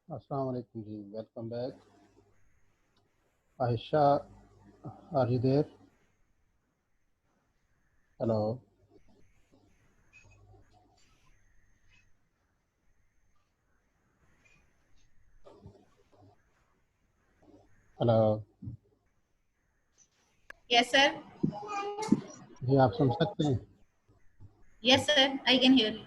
अस्सलाम वालेकुम जी, welcome back. Ayesha, are you there? Hello, hello Yes, sir. जी, आप सुन सकते हैं? Yes, sir. I can hear you.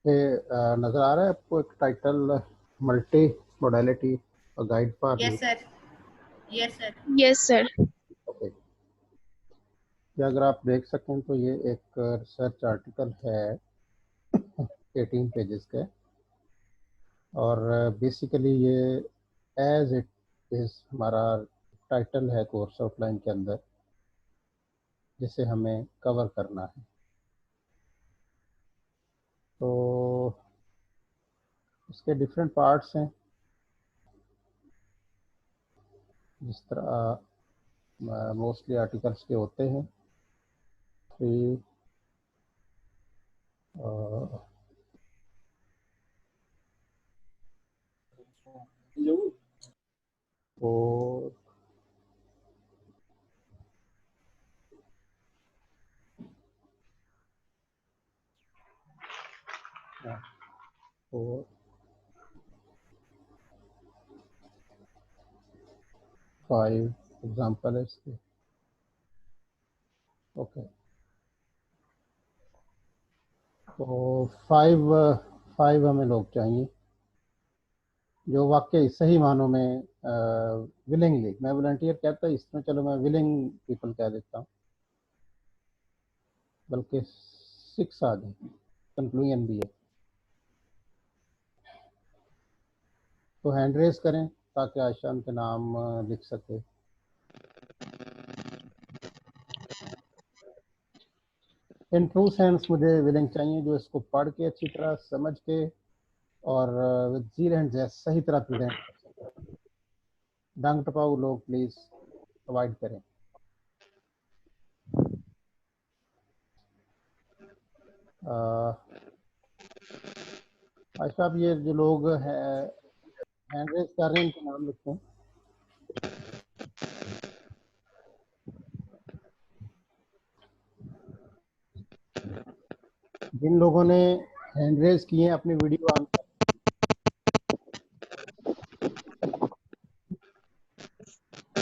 ये नज़र आ रहा है आपको एक टाइटल, मल्टी मोडेलिटी और guide for Yes, sir. Yes, sir. Yes, sir. Okay. ये अगर आप देख सकें तो ये एक रिसर्च आर्टिकल है 18 पेजेस के, और बेसिकली ये एज इट इज़ हमारा टाइटल है कोर्स आउटलाइन के अंदर, जिसे हमें कवर करना है। तो इसके डिफरेंट पार्ट्स हैं, जिस तरह मोस्टली आर्टिकल्स के होते हैं। 3 4 4 5 एग्जाम्पल है इसके। ओके, तो 5 हमें लोग चाहिए जो वाकई सही मानों में विलिंगली, मैं वॉलंटियर कहता इसमें, चलो मैं विलिंग पीपल कह देता हूँ, बल्कि 6 आ जाए, कंक्लूजन भी है। तो हैंड रेज करें ताकि आयशा के नाम लिख सके। इन ट्रू सेंस मुझे विलिंग चाहिए जो इसको पढ़ के अच्छी तरह समझ के और विद जीर एंड जेस सही तरह प्रेजेंट कर सके। डंग टपाऊ लोग प्लीज अवॉइड करें। आयशा, आप ये जो लोग हैंड रेज कर रहे हैं इनके नाम लिखते हैं। जिन लोगों ने हैंड रेज किए हैं अपनी वीडियो ऑन करें।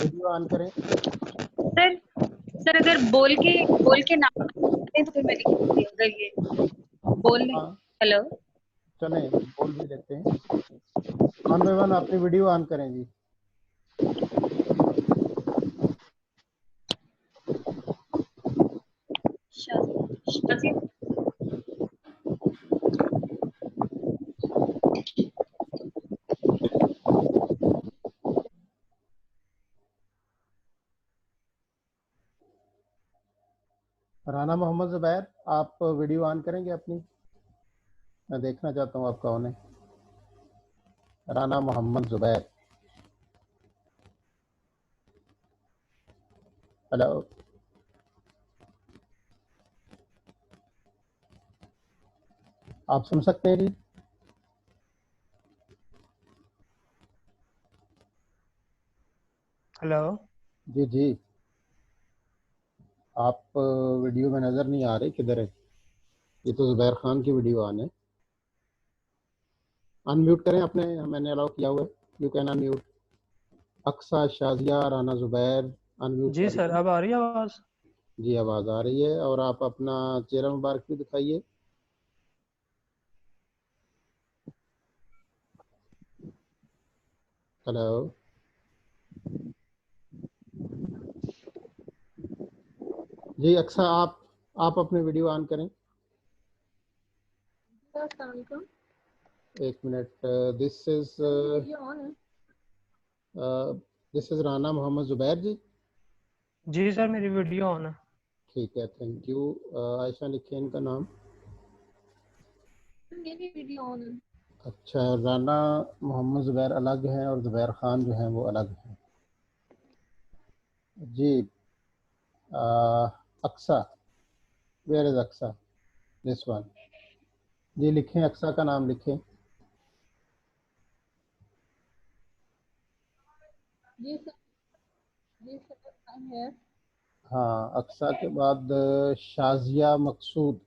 वीडियो ऑन करें। सर अगर बोल के नाम तो फिर मैं लिखूंगी। अगर ये बोल हाँ, हेलो चलें बोल भी देते हैं। 1 बाय 1 अपनी वीडियो ऑन करें जी। शाजी राना मोहम्मद जुबैर, आप वीडियो ऑन करेंगे अपनी? मैं देखना चाहता हूँ आप कौन है। राना मोहम्मद जुबैर, हेलो। आप सुन सकते हैं जी? हेलो जी जी, आप वीडियो में नज़र नहीं आ रहे, किधर है? ये तो जुबैर खान की वीडियो ऑन है। अनम्यूट करें अपने, मैंने अलाउ किया हुआ है, you can unmute. Aqsa, Shazia, Rana Zubair unmute जी कर सर, लें। अब आ रही है आवाज? जी आवाज़ आ रही है। और आप अपना चेहरा मुबारक भी दिखाइए। हेलो जी अक्सा, आप अपने वीडियो ऑन करें। एक मिनट। This is Rana Mohammad Zubair ji. जी सर, मेरी वीडियो ऑन है। ठीक है, थैंक यू। आयशा लिखिए इनका नाम। अच्छा, राना मोहम्मद जुबैर अलग हैं और जुबैर खान जो हैं वो अलग हैं जी। Aqsa, where is Aqsa? This one. जी लिखें, अक्सा का नाम लिखें। जी सर, जी सर, I'm here. हाँ, अक्सा के बाद शाजिया मकसूद।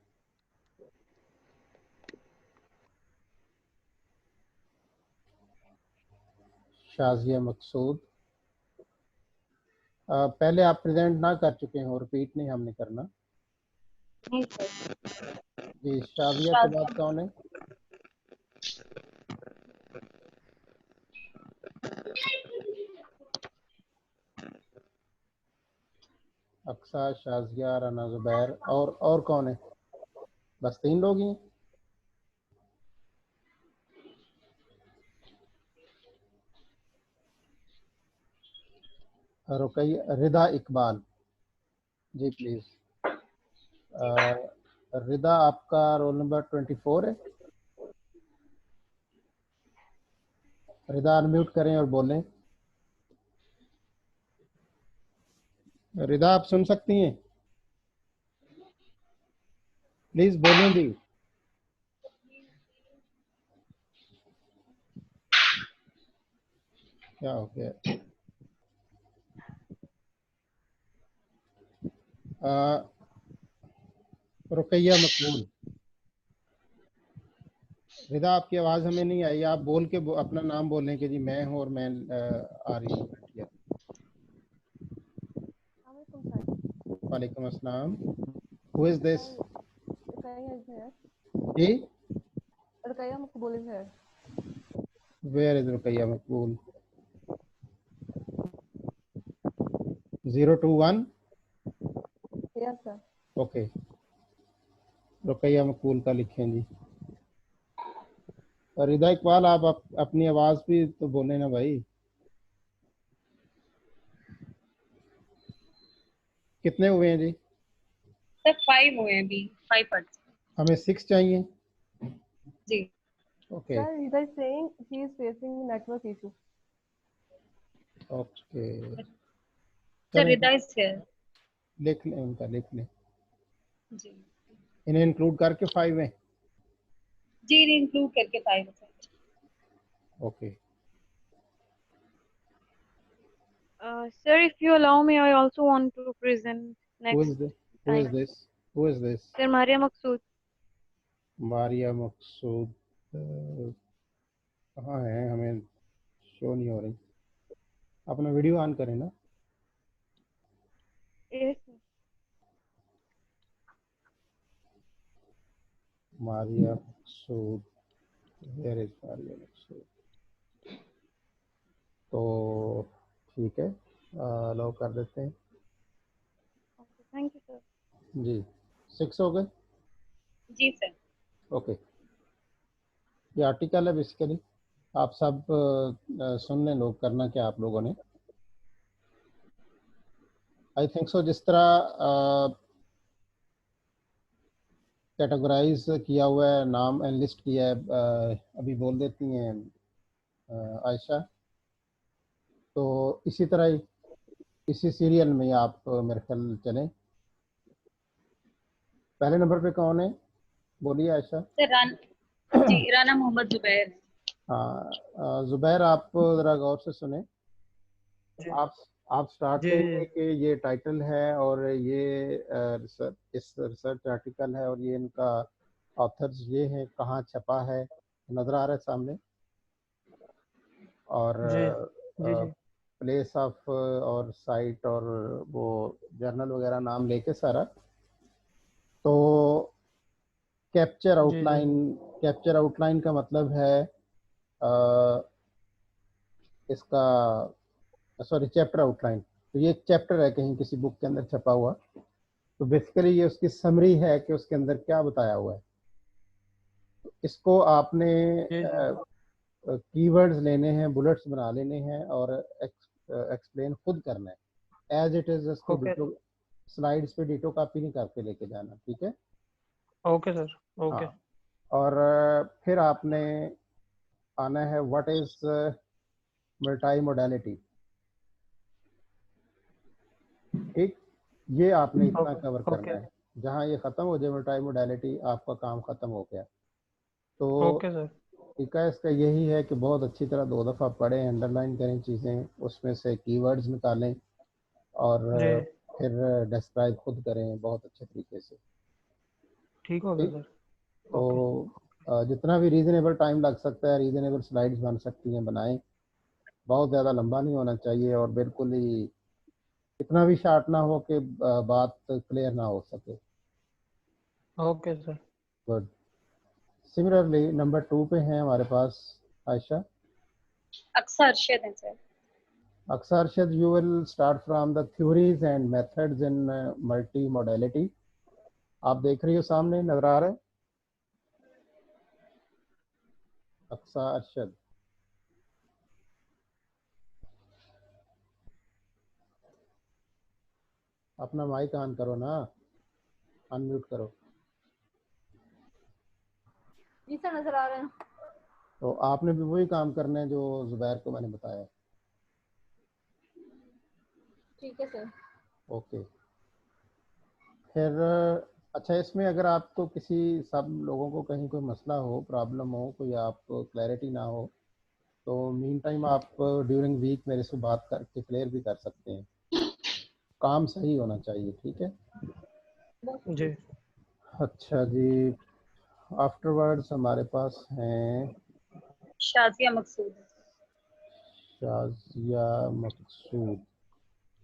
शाजिया मकसूद। पहले आप प्रेजेंट ना कर चुके हैं और रिपीट नहीं हमने करना। नहीं सर। जी, शाजिया के बाद शाजिया कौन है? अक्सा, शाजिया, राना जुबैर और कौन है? बस 3 लोग ही हैं। रुकैया, रिदा इकबाल जी प्लीज। रिदा, आपका रोल नंबर 24 है। रिदा अनम्यूट करें और बोलें। रिदा, आप सुन सकती हैं? प्लीज बोलें दी। क्या हो गया? रुकैया मकबूल। रिदा, आपकी आवाज़ हमें नहीं आई। आप बोल के अपना नाम बोलें कि जी मैं हूँ और मैं आ रही हूँ। वालेकुम अस्सलाम। Who is this? जी, Ruqayya Maqbool is here. Where is Ruqayya Maqbool? 021। Yes, sir. Okay, Ruqaiya मकबूल का लिखें जी। और रिदा इकबाल, आप अपनी आवाज़ भी तो बोले ना भाई। कितने हुए हैं जी? सर 5 हुए हैं अभी, 5 पर्सन। हमें 6 चाहिए। जी okay Sir, Rida is saying he is facing network issue. Okay, sir, चलें रिदा इज हियर। लिख लें, उनका लिख लें। जी इन्हें इंक्लूड करके 5 हैं। जी, इंक्लूड करके 5 sir. Okay, Sir, if you allow me, I also want to present who next is this? Who is time. This? Who is this? Sir, Maria Maqsood. Maria Maqsood. कहाँ है? हमें शो नहीं हो रही। अपना वीडियो ऑन करें ना। Yes, sir. Maria Maqsood, where is Maria Maqsood? तो ठीक है, अलाउ कर देते हैं Okay, thank you, sir. जी। 6 हो गए। जी सर। ओके, ये आर्टिकल है बेसिकली। आप सब सुन लें, लोग करना क्या आप लोगों ने। आई थिंक सो, जिस तरह कैटेगराइज किया हुआ है, नाम एनलिस्ट किया है, अभी बोल देती हैं आयशा। तो इसी तरह ही इसी सीरियल में आप मेरे ख्याल चलें। पहले नंबर पे कौन है? बोलिए आयशा। सर जी, राना मोहम्मद जुबैर। हाँ, जुबैर, आप ज़रा गौर से सुने। जी आप स्टार्ट जी करेंगे कि ये टाइटल है और ये इस रिसर्च आर्टिकल है और ये इनका ऑथर्स ये है, कहाँ छपा है, नज़र आ रहा है सामने। और जी जी जी। प्लेस ऑफ और साइट और वो जर्नल वगैरह नाम लेके सारा, तो कैप्चर जी जी आउटलाइन, कैप्चर आउटलाइन का मतलब है इसका, सॉरी चैप्टर आउटलाइन, तो ये एक चैप्टर है कहीं किसी बुक के अंदर छपा हुआ, तो बेसिकली ये उसकी समरी है कि उसके अंदर क्या बताया हुआ है। इसको आपने जी जी कीवर्ड्स लेने हैं, बुलेट्स बना लेने हैं और एक्सप्लेन खुद करना है एज इट इज। इसको ओके डिटो स्लाइड्स पे डिटो कॉपी नहीं करके लेके जाना, ठीक है। ओके सर ओके हाँ, और फिर आपने आना है व्हाट इज मल्टी मोडालिटी, ठीक। ये आपने इतना ओके कवर ओके करना है, जहाँ ये ख़त्म हो जाए मल्टी मोडालिटी आपका काम ख़त्म हो गया। तो ओके सर तरीका इसका यही है कि बहुत अच्छी तरह 2 दफ़ा पढ़ें, अंडरलाइन करें चीज़ें, उसमें से कीवर्ड्स निकालें और जी फिर डिस्क्राइब खुद करें बहुत अच्छे तरीके से, ठीक हो गया ठीक। सर। तो ओके जितना भी रीज़नेबल टाइम लग सकता है, रीज़नेबल स्लाइड्स बन सकती हैं, बनाएं। बहुत ज़्यादा लंबा नहीं होना चाहिए और बिल्कुल ही इतना भी शार्ट ना हो कि बात क्लियर ना हो सके। Okay sir. Good. Similarly number 2 पे हैं हमारे पास आयशा। अक्सर अर्शद है sir. Aksar Arshad, you will start from the theories and methods in multimodality. आप देख रही हो सामने नजर आ रहा है अक्सा अरशद? अपना माइक ऑन करो ना, अनम्यूट करो। जी सर नजर आ रहे हैं। तो आपने भी वही काम करना है जो जुबैर को मैंने बताया। ठीक है सर। ओके। फिर अच्छा, इसमें अगर आपको किसी सब लोगों को कहीं कोई मसला हो, प्रॉब्लम हो, कोई आपको क्लैरिटी ना हो, तो मीन टाइम आप ड्यूरिंग वीक मेरे से बात करके क्लियर भी कर सकते हैं। काम सही होना चाहिए, ठीक है। जी अच्छा जी, आफ्टरवर्ड्स हमारे पास हैं शाजिया मकसूद। शाजिया मकसूद।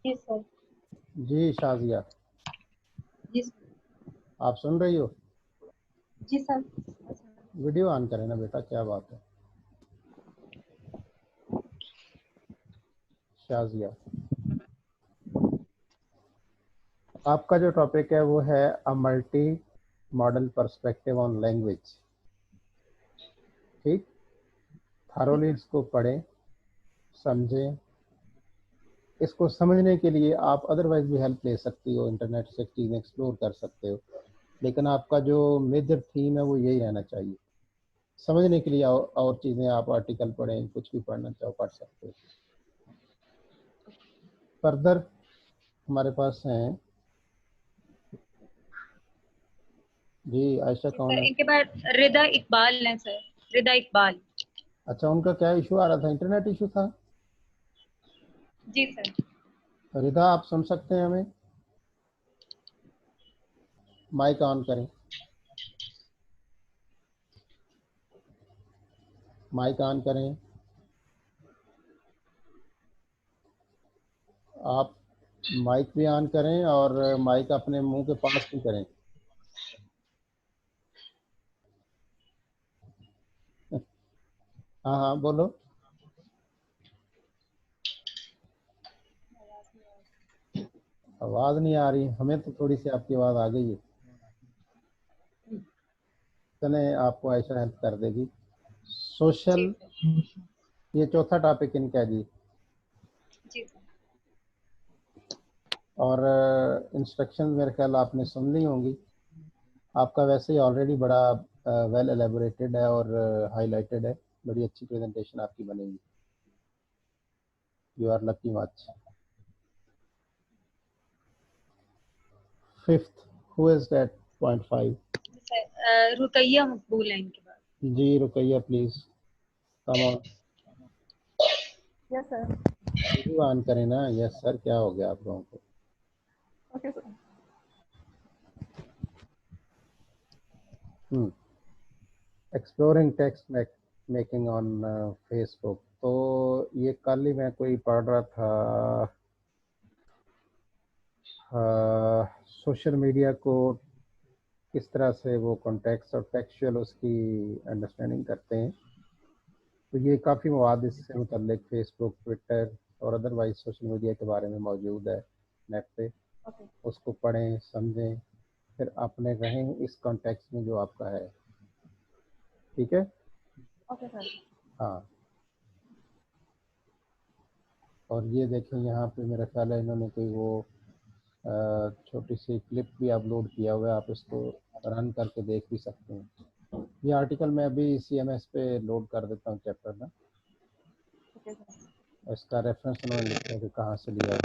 जी सर। जी शाजिया, जी सर। आप सुन रही हो? जी सर। वीडियो ऑन करें ना बेटा, क्या बात है। शाजिया, आपका जो टॉपिक है वो है a multi modal perspective on language, ठीक। थारोली इसको पढ़ें, समझें। इसको समझने के लिए आप अदरवाइज भी हेल्प ले सकती हो, इंटरनेट से चीज़ें एक्सप्लोर कर सकते हो, लेकिन आपका जो मेजर थीम है वो यही रहना चाहिए। समझने के लिए और चीज़ें आप आर्टिकल पढ़ें, कुछ भी पढ़ना चाहो पढ़ सकते हो। फर्दर हमारे पास हैं जी आयशा, जी कौन सर, है? इनके बाद रिदा इकबाल है सर। रिदा इकबाल। अच्छा, उनका क्या इशू आ रहा था? इंटरनेट इशू था? जी सर। रिदा, आप सुन सकते हैं हमें? माइक ऑन करें, माइक ऑन करें। आप माइक भी ऑन करें और माइक अपने मुंह के पास भी करें। हाँ हाँ बोलो। आवाज़ नहीं आ रही, हमें तो थोड़ी सी आपकी आवाज़ आ गई है। चले, आपको आयशा हेल्प कर देगी। जी सोशल, सर। ये चौथा टॉपिक इनका जी। जी सर। और इंस्ट्रक्शन मेरे ख्याल आपने सुन ली होंगी। आपका वैसे ही ऑलरेडी बड़ा वेल एलेबोरेटेड है और हाईलाइटेड है, बड़ी अच्छी प्रेजेंटेशन आपकी बनेगी। You are lucky much. Fifth, who is that? 0.5 sir Ruqaiya Maqbool है इनके बाद। जी। Ruqaiya please come on. Yes sir. Video on करें ना। यस सर, क्या हो गया आप लोगों को? Okay sir. Exploring text making on Facebook. तो ये कल ही मैं कोई पढ़ रहा था, सोशल मीडिया को किस तरह से वो कॉन्टेक्स्ट और टेक्सचुअल उसकी अंडरस्टैंडिंग करते हैं। तो ये काफ़ी मवाद इससे मुतल्लिक फेसबुक, ट्विटर और अदरवाइज सोशल मीडिया के बारे में मौजूद है नेट पे। उसको पढ़ें, समझें, फिर अपने रहें इस कॉन्टेक्स्ट में जो आपका है। ठीक है? Okay sir. हाँ, और ये देखें यहाँ पे मेरा ख्याल है इन्होंने कोई वो छोटी सी क्लिप भी अपलोड किया हुआ है, आप इसको रन करके देख भी सकते हैं। ये आर्टिकल मैं अभी CMS पे लोड कर देता हूँ चैप्टर में। Okay sir. इसका रेफरेंस उन्होंने लिखा है कि कहाँ से लिया है।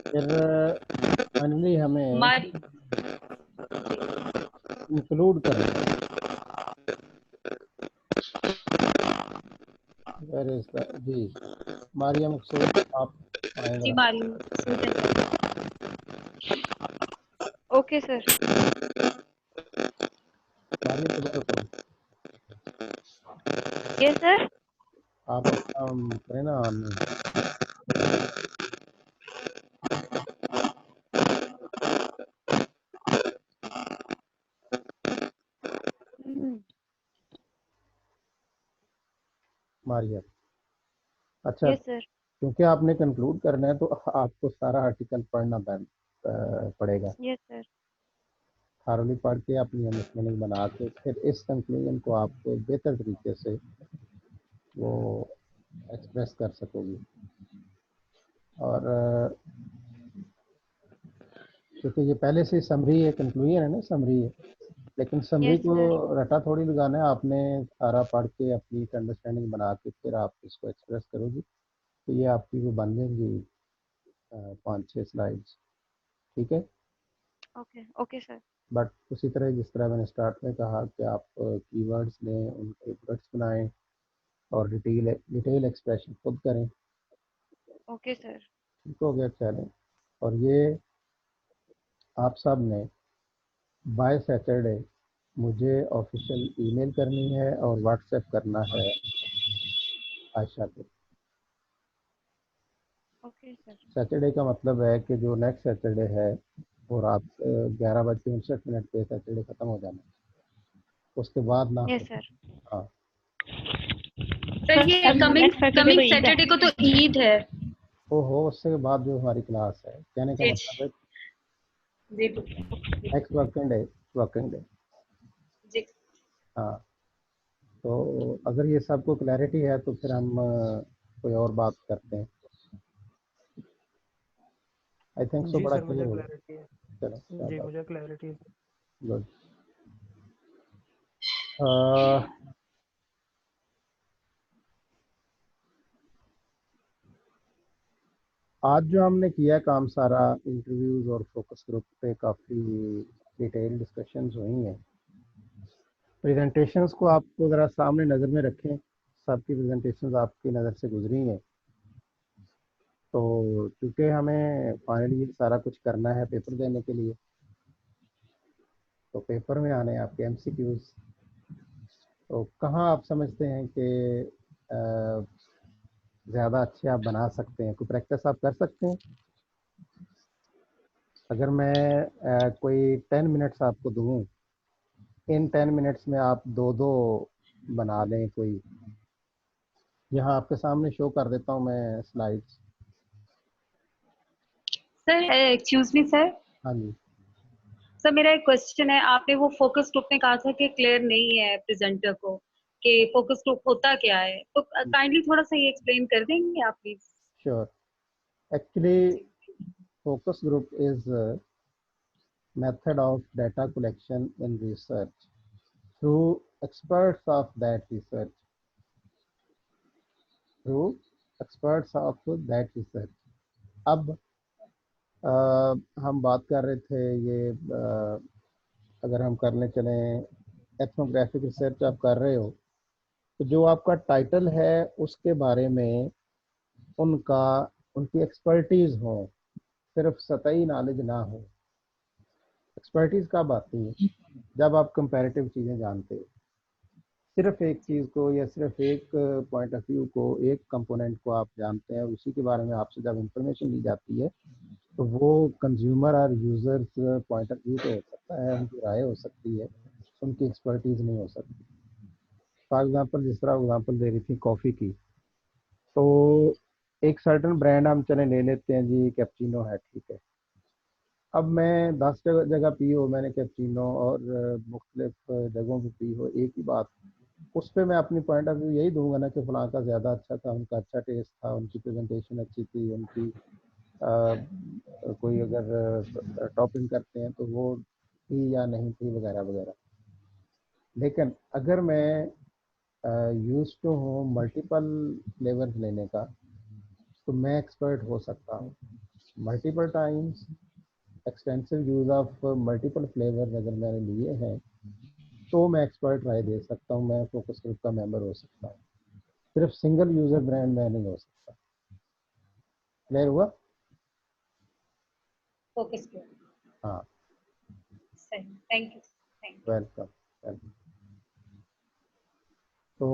फिर फाइनली हमें मारी इंक्लूड करना है। वेयर इज द जी मारिया मकसूद, आप आए जी जरा। मारी Okay, sir. मारिया दोबारा करो, Yes, sir. आप अपना करें ना ऑन। मारिया, अच्छा, Yes, sir. क्योंकि आपने कंक्लूड करना है तो आपको सारा आर्टिकल पढ़ना पड़ेगा। Yes, sir. थारोली पढ़ के अपनी अंडरस्टैंडिंग बना के फिर इस कंक्लूजन को आप बेहतर तरीके से वो एक्सप्रेस कर सकोगी। और क्योंकि ये पहले से समरी है, कंक्लूजन है ना, समरी है, लेकिन समरी Yes, को sir. रटा थोड़ी लगाना है। आपने सारा पढ़ के अपनी अंडरस्टैंडिंग बना के फिर आप इसको एक्सप्रेस करोगी, तो ये आपकी वो बन जाएंगी 5-6 स्लाइड्स। ठीक है? Okay. Okay, sir. बट उसी तरह जिस तरह मैंने स्टार्ट में कहा कि आप कीवर्ड्स लें, उनके प्रोडक्ट्स बनाएं और डिटेल एक्सप्रेशन खुद करें। Okay, sir. ठीक हो गया? चलें। और ये आप सब ने बाय सैटरडे मुझे ऑफिशियल ईमेल करनी है और व्हाट्सएप करना है आयशा को। Okay, sir. सैटरडे का मतलब है कि जो नेक्स्ट सैटरडे है वो रात 11:59 पे सैटरडे ख़त्म हो जाना है, उसके बाद ना Yes, हो। sir. हाँ, सर ये कमिंग सैटरडे को तो ईद है। हो उससे बाद जो हमारी क्लास है, कहने का जी मतलब है जी नेक्स्ट वर्किंग डे। जी। हाँ, तो अगर ये सबको क्लैरिटी है तो फिर हम कोई और बात करते हैं। आई थिंक सो जी बड़ा सर, क्लियर मुझे हो गया। क्लैरिटी है। चलो, जी, शाबाश, मुझे क्लैरिटी है। गुड। आज जो हमने किया काम सारा इंटरव्यूज़ और फोकस ग्रुप पे काफ़ी डिटेल डिस्कशंस हुई हैं। प्रेजेंटेशंस को आपको ज़रा सामने नज़र में रखें, सबकी प्रेजेंटेशंस आपकी नज़र से गुजरी हैं। तो चूँकि हमें फाइनली सारा कुछ करना है पेपर देने के लिए, तो पेपर में आने आपके MCQs, तो कहाँ आप समझते हैं कि ज़्यादा अच्छे आप बना सकते हैं? कोई प्रैक्टिस आप कर सकते हैं? अगर मैं कोई 10 मिनट्स आपको दूँ, इन 10 मिनट्स में आप 2-2 बना लें कोई। यहाँ आपके सामने शो कर देता हूँ मैं slides. Sir excuse me sir. हाँ जी। सर मेरा एक क्वेश्चन है, आपने वो फोकस ग्रुप में कहा था कि क्लियर नहीं है प्रेजेंटर को कि फोकस ग्रुप होता क्या है, तो काइंडली थोड़ा सा ये एक्सप्लेन कर देंगे आप please. Sure. Actually focus group is method of data collection in research through experts of that research through experts of that research। अब हम बात कर रहे थे ये अगर हम करने चलें एथनोग्राफिक रिसर्च आप कर रहे हो, तो जो आपका टाइटल है उसके बारे में उनकी एक्सपर्टीज़ हो, सिर्फ सतही नॉलेज ना हो। एक्सपर्टीज़ कब आती है? जब आप कंपैरेटिव चीज़ें जानते हो। सिर्फ एक चीज़ को या सिर्फ एक पॉइंट ऑफ व्यू को, एक कंपोनेंट को आप जानते हैं, उसी के बारे में आपसे जब इंफॉर्मेशन ली जाती है तो वो कंज्यूमर और यूज़र्स पॉइंट ऑफ व्यू तो हो सकता है, उनकी राय हो सकती है, उनकी एक्सपर्टीज़ नहीं हो सकती। फॉर एग्जांपल, जिस तरह एग्जांपल दे रही थी कॉफ़ी की, तो एक सर्टन ब्रांड हम चले ले लेते हैं जी, कैपुचिनो है, ठीक है। अब मैं 10 जगह पी हो मैंने कैपुचिनो, और मुख्तलिफ जगहों पे पी हो, एक ही बात, उस पे मैं अपनी पॉइंट ऑफ व्यू यही दूंगा ना कि फलां का ज़्यादा अच्छा था, उनका अच्छा टेस्ट था, उनकी प्रेजेंटेशन अच्छी थी, उनकी कोई अगर टॉपिंग करते हैं तो वो थी या नहीं थी, वगैरह वगैरह। लेकिन अगर मैं यूज टू हूँ मल्टीपल फ्लेवर्स लेने का, तो मैं एक्सपर्ट हो सकता हूँ। Multiple times extensive use of multiple flavours अगर मैंने लिए हैं तो मैं एक्सपर्ट राय दे सकता हूँ, मैं फोकस ग्रुप का मेंबर हो सकता हूँ। सिर्फ सिंगल यूज़र ब्रांड मैं नहीं हो सकता। क्लियर हुआ? फोकस ग्रुप, हाँ, सही, थैंक यू। Welcome welcome. तो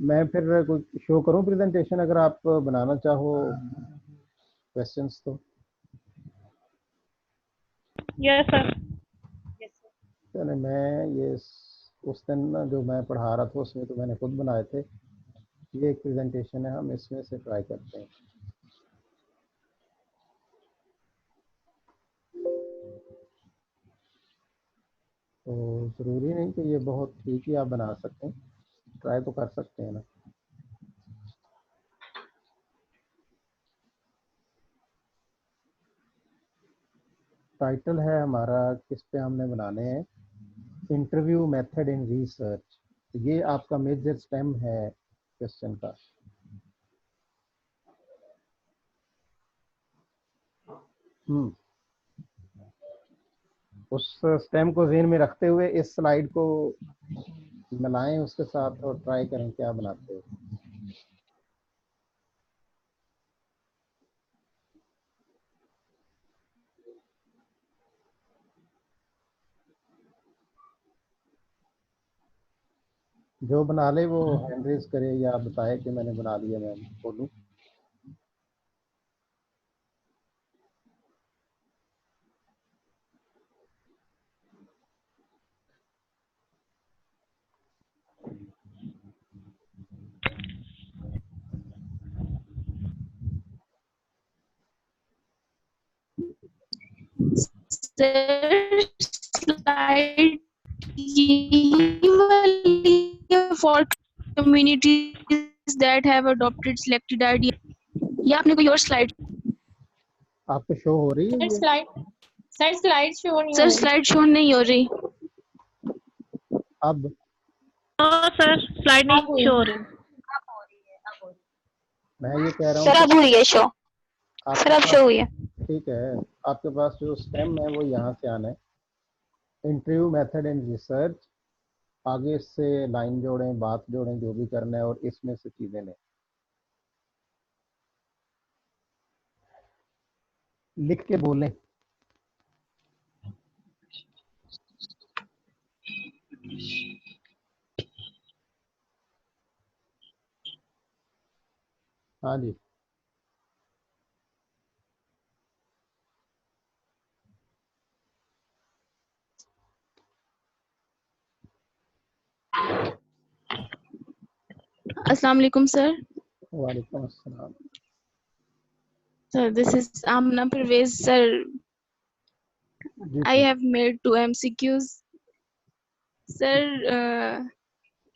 मैं फिर कोई शो करूं प्रेजेंटेशन, अगर आप बनाना चाहो क्वेश्चंस तो। Yes, sir. Yes sir. चले, मैं ये उस दिन ना जो मैं पढ़ा रहा था उसमें तो मैंने खुद बनाए थे। ये एक प्रेजेंटेशन है, हम इसमें से ट्राई करते हैं। तो ज़रूरी नहीं कि ये बहुत ठीक ही आप बना सकें, ट्राई तो कर सकते हैं ना। टाइटल है हमारा, किस पे हमने बनाने हैं, इंटरव्यू मेथड इन रिसर्च। ये आपका मेजर स्टेम है क्वेश्चन का। उस स्टेम को ज़हन में रखते हुए इस स्लाइड को मिलाएं उसके साथ और ट्राई करें क्या बनाते हो। जो बना ले वो हैंड रेज करे या बताए कि मैंने बना लिया, मैं बोलूं। Sir, slide ये वाली for communities that have adopted selected idea. या आपने कोई और स्लाइड? आपको शो हो रही है सर ये? स्लाइड शो नहीं सर हो रही। स्लाइड शो नहीं हो रही। अब No, sir. Slide अब नहीं हुई। show हो रही। मैं ये कह रहा हूँ सर अब हुई है शो। आपके सर अब पास, शो हुई है। ठीक है, आपके पास जो स्टेम है वो यहाँ से आना है, इंटरव्यू मेथड इन रिसर्च, आगे से लाइन जोड़ें, बात जोड़ें, जो भी करना है, और इसमें से चीज़ें लें, लिख के बोलें। हाँ जी, अस्सलाम वालेकुम सर। वालेकुम अस्सलाम। Sir, this is Amna Pervez. Sir, जी I have made 2 MCQs. Sir,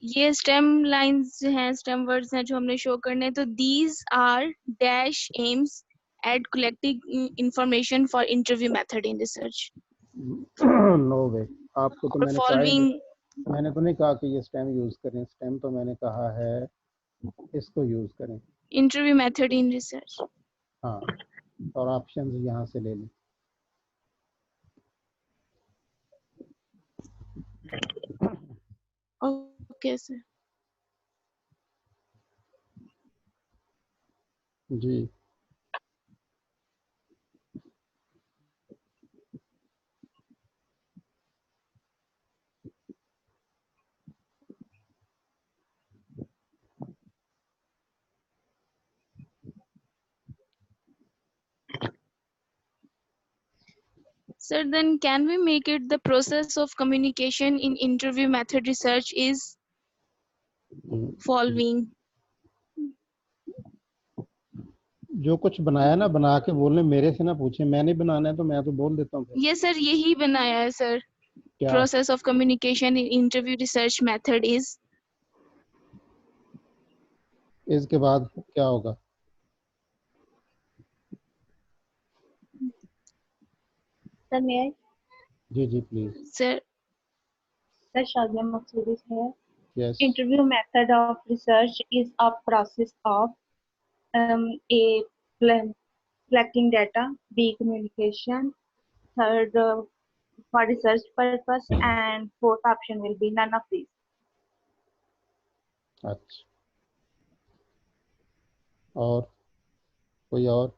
ये स्टेम लाइंस हैं, स्टेम वर्ड्स हैं जो हमने शो करने हैं। तो these are dash aims at collecting information for interview method in research. No way, आपको तो और मैंने कहा ही नहीं, following मैंने तो नहीं कहा कि ये स्टेम यूज़ करें। स्टेम तो मैंने कहा है इसको यूज़ करें। interview method in research. हाँ, और ऑप्शन यहाँ से ले लें। Okay, sir. Ji, Sir, then can we make it the process of communication in interview method research is following? जो कुछ बनाया ना बना के बोलने, मेरे से ना पूछे, मैंने बनाना है तो मैं तो बोल देता हूँ। Yes, sir, यही बनाया है sir. क्या Process of communication in interview research method is. इसके बाद क्या होगा? Sir, may I? जी जी please. Sir, Sir, Shazia Maksud is here. Yes Interview method of research is a process of A, collecting data, B, communication, third, for research purpose, and fourth option will be none of these. अच्छा, और कोई और?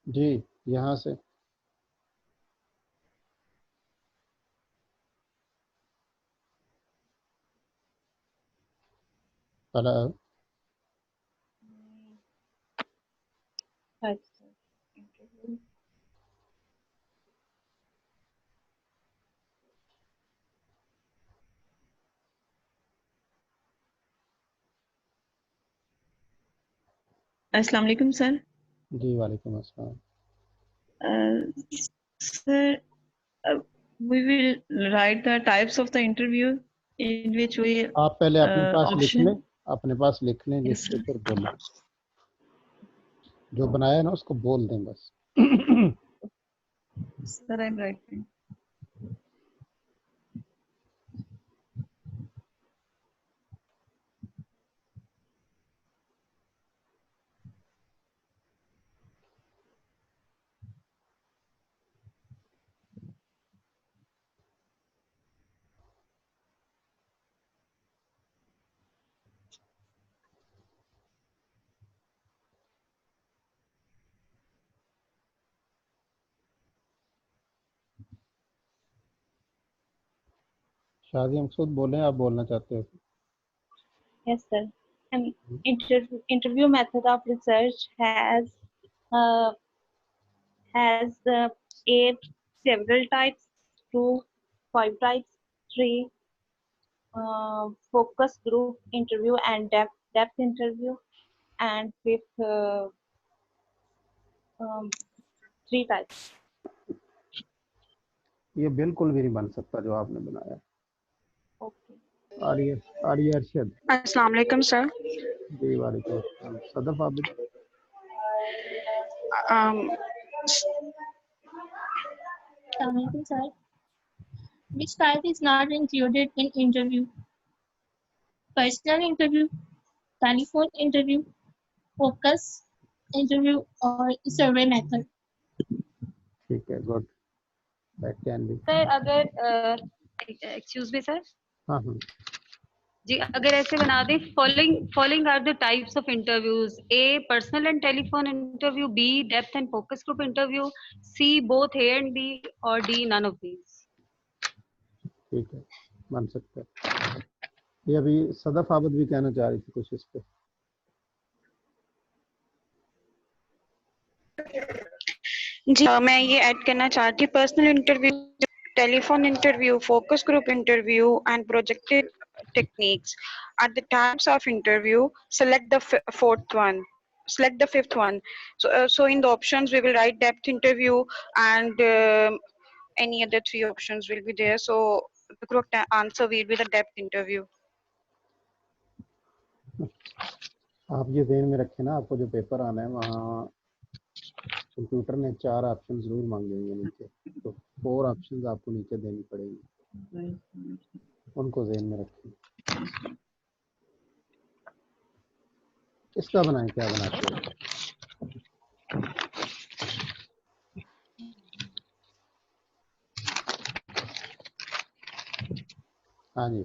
जी यहाँ से। Hello, Right, sir. Interview. Assalamu alaikum, sir. जी वालेकुम अस्सलाम। Sir, we will write the types of the interview in which we आप पहले अपने पास लिख option. लें, अपने पास लिख लें, लिख Yes, के sir. फिर बोलें। जो बनाया ना उसको बोल दें बस। Sir, I'm writing. शादी मकसूद बोलें, आप बोलना चाहते हो? Yes, sir. An interview method of research has uh, eight several types, 2, 5 types, 3, focus group interview and depth interview, and fifth, 3 types. ये बिल्कुल भी नहीं बन सकता जो आपने बनाया। Okay. आर्य अरशद। अस्सलाम वालेकुम सर। जी वालेकुम अस्सलाम। Sadaf Abid. Sir, which type is not included in interview? Personal interview, telephone interview, focus interview, or survey method? ठीक है, good, that can be. Sir अगर एक्सक्यूज मी सर, हाँ हाँ जी अगर ऐसे बना दें, following are the types of interviews: A personal and telephone interview, B depth and focus group interview, C both A and B, और डी नन ऑफ दीज। ठीक है, बन सकता है। ये अभी सदफ आबिद भी कहना चाह रही थी कुछ इस पे। जी मैं ये ऐड करना चाहती हूँ, personal interview, telephone interview, focus group interview and projected techniques. At the types of interview, select the fifth one. So in the options we will write depth interview, and any other 3 options will be there. So the correct answer will be the depth interview. आप ये ध्यान में रखें ना, आपको जो paper आना है वहाँ कंप्यूटर ने 4 ऑप्शन जरूर मांगेंगे नीचे, तो 4 ऑप्शंस आपको नीचे देनी पड़ेगी, उनको ध्यान में रखें। इसका बनाएं, क्या बनाते हैं? हाँ जी,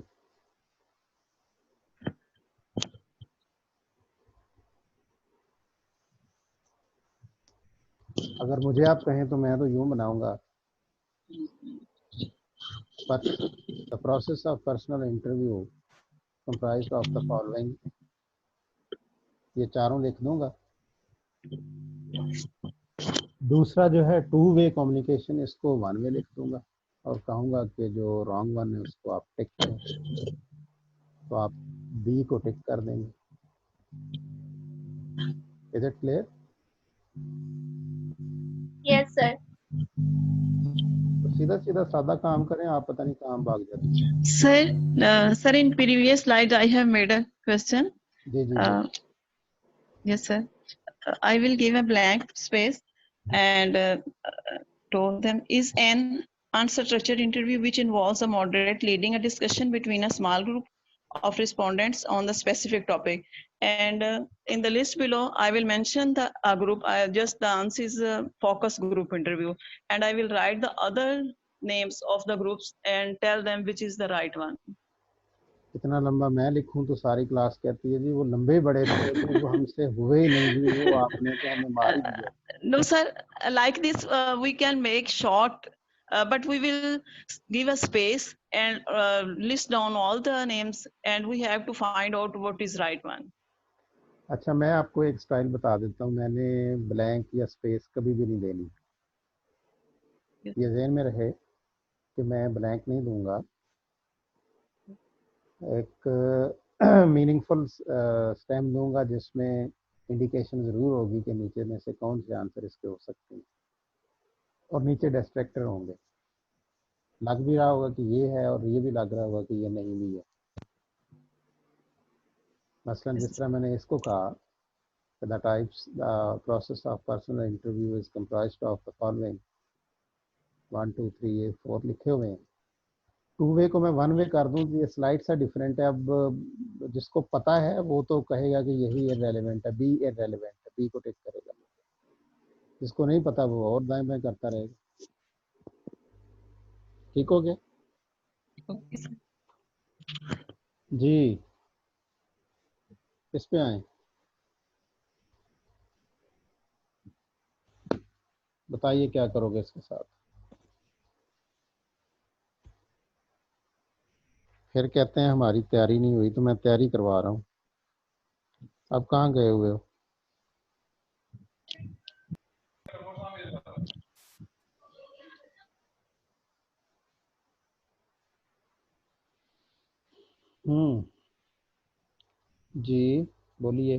अगर मुझे आप कहें तो मैं तो यूं बनाऊंगा, but the process of personal interview comprised of the following, ये चारों लिख दूंगा। दूसरा जो है टू वे कम्युनिकेशन, इसको वन वे लिख दूंगा और कहूंगा कि जो रॉन्ग वन है उसको आप टिक करें, तो आप बी को टिक कर देंगे। Is it clear? Yes, sir. तो सीधा सीधा सादा काम करें, आप पता नहीं कहाँ भाग जाते हैं। Sir, in previous slide I have made a question. Ji ji Uh, yes, sir. I will give a blank space and told them is an unstructured interview which involves a moderate leading a discussion between a small group of respondents on the specific topic. And in the list below, I will mention the group. Just the answer is a focus group interview, and I will write the other names of the groups and tell them which is the right one. इतना लंबा मैं लिखूं तो सारी class कहती है जी वो लंबे बड़े थे, तो वो हमसे हुए ही नहीं जी, वो आपने तो हमें मार ही दिया। No, sir. Like this, we can make short, but we will give a space and list down all the names, and we have to find out what is right one. अच्छा, मैं आपको एक स्टाइल बता देता हूँ, मैंने blank या space कभी भी नहीं देनी। ये ज़हन में रहे कि मैं ब्लैंक नहीं दूंगा, एक मीनिंगफुल स्टेम दूंगा जिसमें इंडिकेशन ज़रूर होगी कि नीचे में से कौन से आंसर इसके हो सकते हैं, और नीचे डिस्ट्रैक्टर होंगे। लग भी रहा होगा कि ये है और ये भी लग रहा होगा कि ये नहीं भी है। मसलन जिस तरह मैंने इसको कहा, the types the process of personal interview is comprised of the following 1 2 3 ये 4 लिखे हुए हैं। टू वे को मैं वन वे कर दूं तो ये स्लाइड सा डिफरेंट है। अब जिसको पता है वो तो कहेगा कि यही इररेलेवेंट है, बी इररेलेवेंट है, बी को टिक करेगा। जिसको नहीं पता वो और दाएं बाएं करता रहेगा। ठीक हो गया जी? किस पे आए बताइए, क्या करोगे इसके साथ? फिर कहते हैं हमारी तैयारी नहीं हुई, तो मैं तैयारी करवा रहा हूँ। अब कहाँ गए हुए हो? जी बोलिए।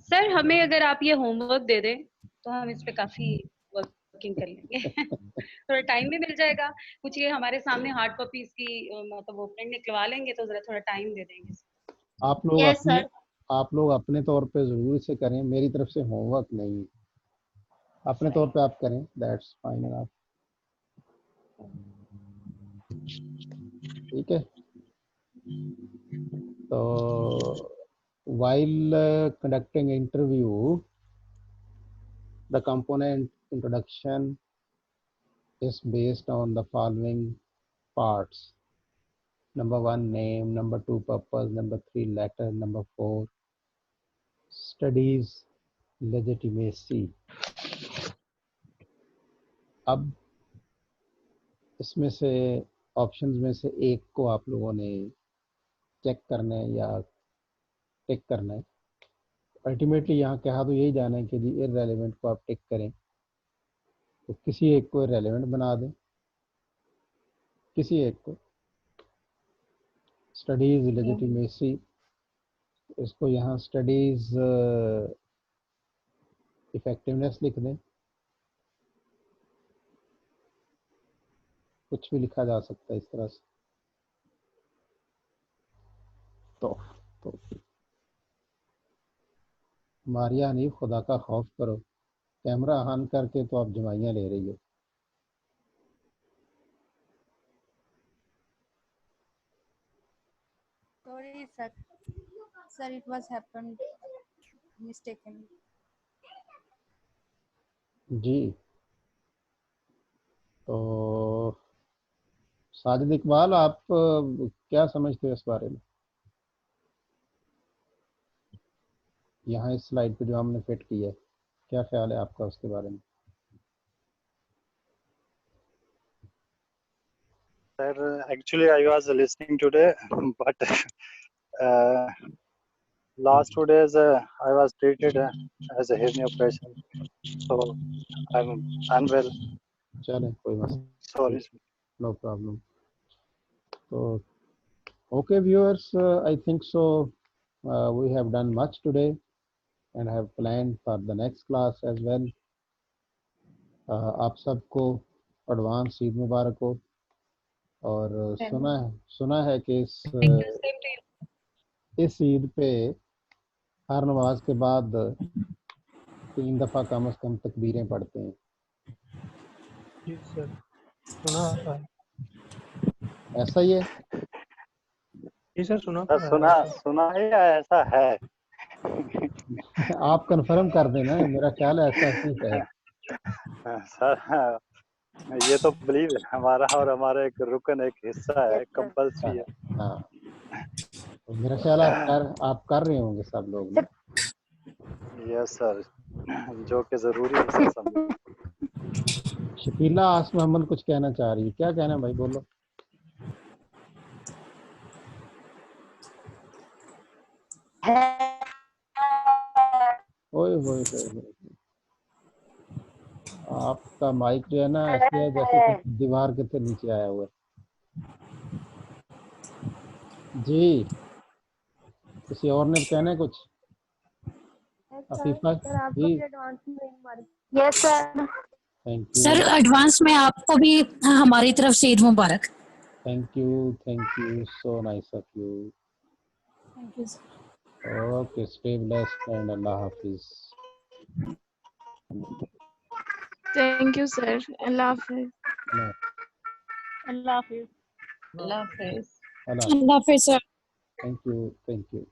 सर हमें अगर आप ये होमवर्क दे दें तो हम इस पे काफी वर्किंग कर लेंगे। थोड़ा टाइम भी मिल जाएगा। कुछ ये हमारे सामने हार्ड कॉपीज की मतलब वो प्रिंट निकलवा लेंगे तो जरा थोड़ा टाइम दे देंगे। आप लोग Yes, अपने sir. आप लोग अपने तौर पे जरूर से करें, मेरी तरफ से होमवर्क नहीं, अपने तौर पे आप करें, दैट्स फाइन। आप ठीक है? तो while conducting interview, the component introduction is based on the following parts. Number 1 name, number 2 purpose, number 3 letter, number 4 studies legitimacy. अब इसमें से ऑप्शंस में से एक को आप लोगों ने चेक करना है या टिक करना है। अल्टीमेटली यहाँ कहा तो यही जाना है कि जी इररेलेवेंट को आप टिक करें, तो किसी एक को इररेलेवेंट बना दें, किसी एक को स्टडीज लेजिटिमेसी, इसको यहाँ स्टडीज इफेक्टिवनेस लिख दें। कुछ भी लिखा जा सकता है इस तरह से। तो मारिया नहीं, खुदा का खौफ करो। कैमरा ऑन करके तो आप जमाइयाँ ले रही हो। Sorry, sir. Sir, it was happened mistakenly. जी तो साजिद इकबाल, आप क्या समझते हो इस बारे में? यहाँ इस स्लाइड पे जो हमने फिट की है, क्या ख्याल है आपका उसके बारे में? Sir, actually I was listening today, but last 2 days I was treated as a hernia operation, so I'm unwell. चलें, कोई मसला, Sorry. no problem. So, okay viewers, I think so we have done much today and have planned for the next class as well. आप सबको advance Eid मुबारक हो। और सुना है कि इस ईद पे हर नमाज के बाद 3 दफ़ा कम से कम तकबीरें पढ़ते हैं। जी सर, सुना है। ऐसा ही है? जी सर, सुना सुना है या ऐसा है? आप कंफर्म कर देना, मेरा ख्याल है ऐसा ही है। सर ये तो बिलीव है हमारा, और हमारा एक रुकन, एक हिस्सा है, कंपल्सरी है। हाँ, तो मेरा ख्याल आप कर रहे होंगे सब लोग ना? यस सर, जो कि जरूरी है समझो। शकीला आस मोहम्मद कुछ कहना चाह रही है, क्या कहना है भाई, बोलो। ओए होए होए, आपका माइक जो है ना ऐसे है जैसे दीवार के से नीचे आया हुआ है। जी, किसी और ने कहना है कुछ? Afifa ji, yes sir. Thank you sir advance में आपको भी हमारी तरफ से ईद मुबारक। Thank you, so nice of you. Thank you sir. Okay, stay blessed and अल्लाह हाफिज। Thank you, sir. Allah Hafiz. अल्लाह हाफिज। अल्लाह अल्लाह हाफिज सर। Thank you.